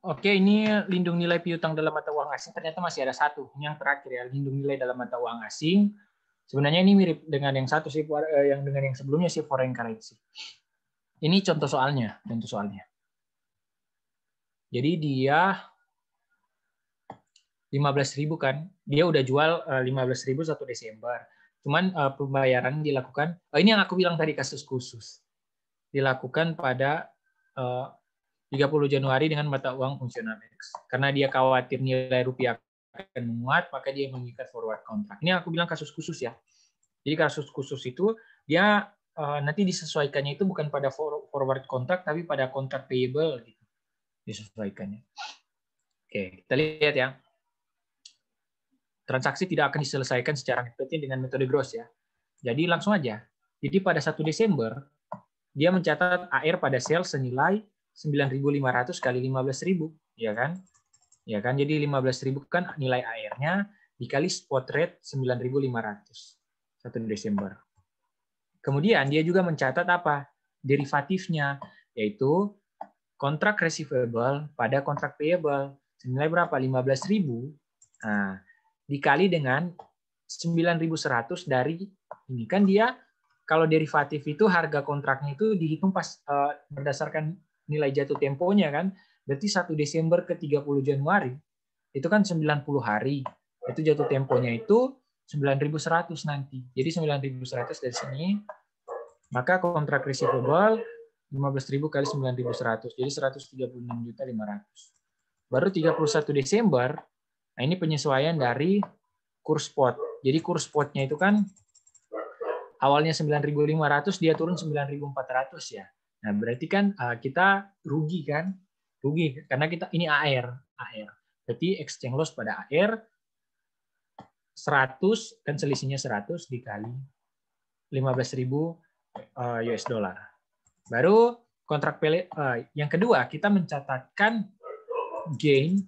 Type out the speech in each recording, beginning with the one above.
Oke, ini lindung nilai piutang dalam mata uang asing ternyata masih ada satu. Ini yang terakhir ya, lindung nilai dalam mata uang asing. Sebenarnya ini mirip dengan yang satu sih, yang dengan yang sebelumnya sih foreign currency. Ini contoh soalnya, Jadi dia 15.000 kan, dia udah jual 15.000 1 Desember. Cuman pembayaran dilakukan, ini yang aku bilang tadi kasus khusus, dilakukan pada 30 Januari dengan mata uang fungsional X. Karena dia khawatir nilai rupiah akan menguat, maka dia mengikat forward contract. Ini aku bilang kasus khusus ya. Jadi kasus khusus itu dia nanti disesuaikannya itu bukan pada forward contract, tapi pada contract payable gitu disesuaikannya. Oke, kita lihat ya. Transaksi tidak akan diselesaikan secara efektif dengan metode gross ya. Jadi langsung aja. Jadi pada 1 Desember dia mencatat AR pada sel senilai 9.500 kali 15.000, ya kan? Ya kan? Jadi 15.000 kan nilai AR-nya dikali spot rate 9.500 1 Desember. Kemudian dia juga mencatat apa? Derivatifnya, yaitu kontrak receivable pada kontrak payable senilai berapa? 15.000. Nah, dikali dengan 9.100 dari ini kan dia kalau derivatif itu harga kontraknya itu dihitung pas berdasarkan nilai jatuh temponya kan. Berarti 1 Desember ke 30 Januari itu kan 90 hari. Itu jatuh temponya itu 9.100 nanti. Jadi 9.100 dari sini, maka kontrak receivable 15.000 kali 9.100. Jadi 136.500. Baru 31 Desember, nah ini penyesuaian dari kurs spot. Jadi kurs spotnya itu kan awalnya 9.500, dia turun 9.400 ya. Nah, berarti kan kita rugi kan? Rugi karena kita ini AR. Berarti exchange loss pada AR 100 kan selisihnya 100 dikali 15.000 US dollar. Baru kontrak yang kedua kita mencatatkan gain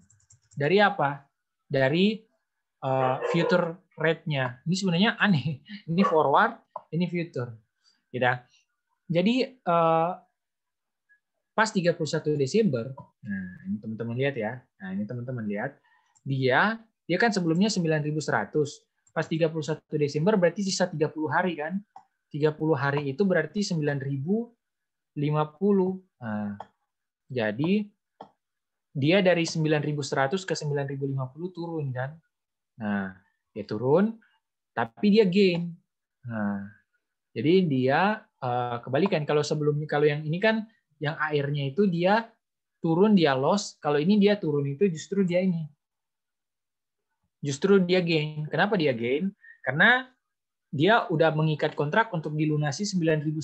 dari apa? Dari future rate-nya. Ini sebenarnya aneh. Ini forward, ini future. Gitu. Jadi pas 31 Desember, nah ini teman-teman lihat ya. Nah, ini teman-teman lihat, dia kan sebelumnya 9.100. Pas 31 Desember berarti sisa 30 hari kan? 30 hari itu berarti 9.050. Nah, jadi dia dari 9.100 ke 9.050 turun kan? Nah, dia turun, tapi dia gain. Nah, jadi dia kebalikan. Kalau sebelumnya, kalau yang ini kan yang airnya itu dia turun dia loss, kalau ini dia turun itu justru dia ini. Justru dia gain. Kenapa dia gain? Karena dia udah mengikat kontrak untuk dilunasi 9.100.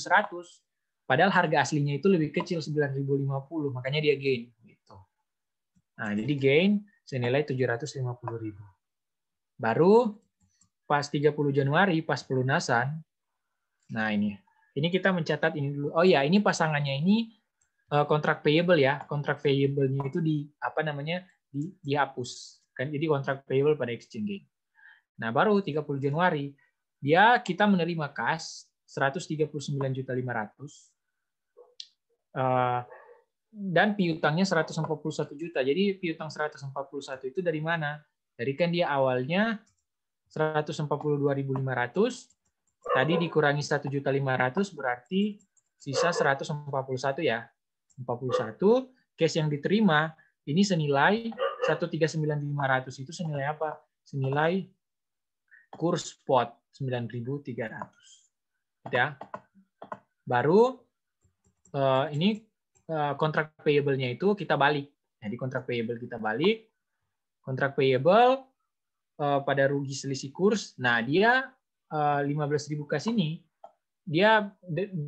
Padahal harga aslinya itu lebih kecil 9.050, makanya dia gain gitu. Nah, jadi gain senilai 750.000. Baru pas 30 Januari pas pelunasan. Nah, ini kita mencatat ini dulu. Oh ya, ini pasangannya ini kontrak payable ya. Kontrak payable-nya itu dihapus. Kan jadi kontrak payable pada exchange gain. Nah, baru 30 Januari kita menerima kas 139.500 dan piutangnya 141 juta. Jadi piutang 141 itu dari mana? Dari kan dia awalnya 142.500, tadi dikurangi 1.500 berarti sisa 141 ya. 41, cash yang diterima ini senilai 139.500 itu senilai apa? Senilai kurs spot 9.300. Ya. Baru ini kontrak payable-nya itu kita balik. Jadi kontrak payable kita balik. Kontrak payable pada rugi selisih kurs. Nah, dia 15.000 ke sini dia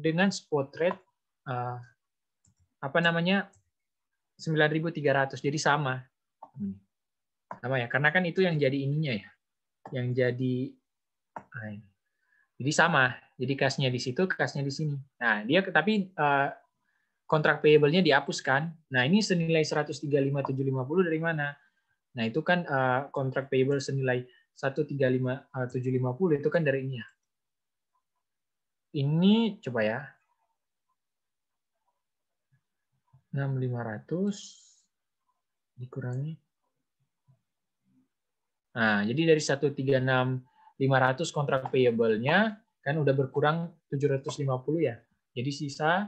dengan spot rate 9.300. Jadi sama. Sama ya, karena kan itu yang jadi ininya ya. Yang jadi sama. Jadi kasnya di situ, kasnya di sini. Nah, dia tapi kontrak payable-nya dihapuskan. Nah, ini senilai 135.750 dari mana? Nah, itu kan kontrak payable senilai 135.750 itu kan dari ini ya. Ini coba ya. 6.500 dikurangi. Nah, jadi dari 136.500 kontrak payable-nya kan udah berkurang 750 ya. Jadi sisa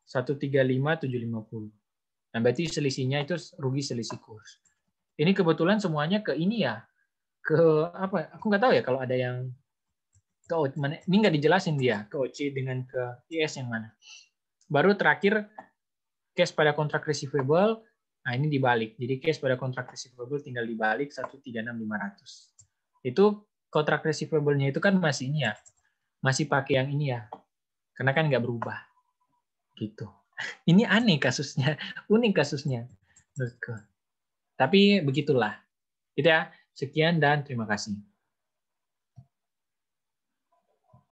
135.750. Nah, berarti selisihnya itu rugi selisih kurs. Ini kebetulan semuanya ke ini ya. Ke apa? Aku nggak tahu ya kalau ada yang ke mana. Ini nggak dijelasin dia ke OC dengan ke IS yang mana. Baru terakhir cash pada kontrak receivable. Nah, ini dibalik. Jadi cash pada kontrak receivable tinggal dibalik 136.500. Itu kontrak receivable-nya itu kan masih ini ya. Masih pakai yang ini ya. Karena kan nggak berubah. Gitu. Ini aneh kasusnya. Unik kasusnya. Menurutku. Tapi begitulah. Gitu ya. Sekian dan terima kasih.